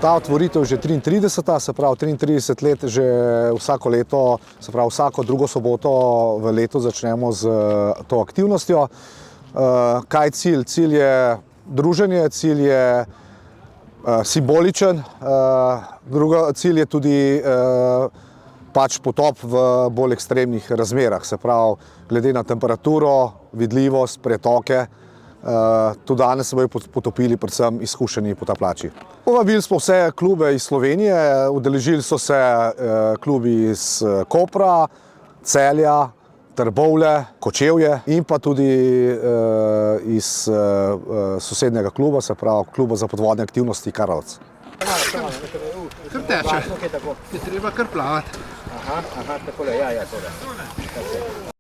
Ta otvoritev že 33, se pravi 33 let že vsako leto, se pravi vsako drugo soboto v letu začnemo z to aktivnostjo. Kaj je cilj? Cilj je druženje, cilj je simboličen, cilj je tudi pač potop v bolj ekstremnih razmerah, se pravi glede na temperaturo, vidljivost, pretoke. Tudi danes se bojo potopili predvsem izkušeni potapljači. Povabili smo vse klube iz Slovenije, udeležili so se klubi iz Kopra, Celja, Trbovlje, Kočevje in pa tudi iz sosednjega kluba, se pravi kluba za podvodne aktivnosti Karlovec. Kar teče, je treba kar plavati. Aha, takole, ja, tole.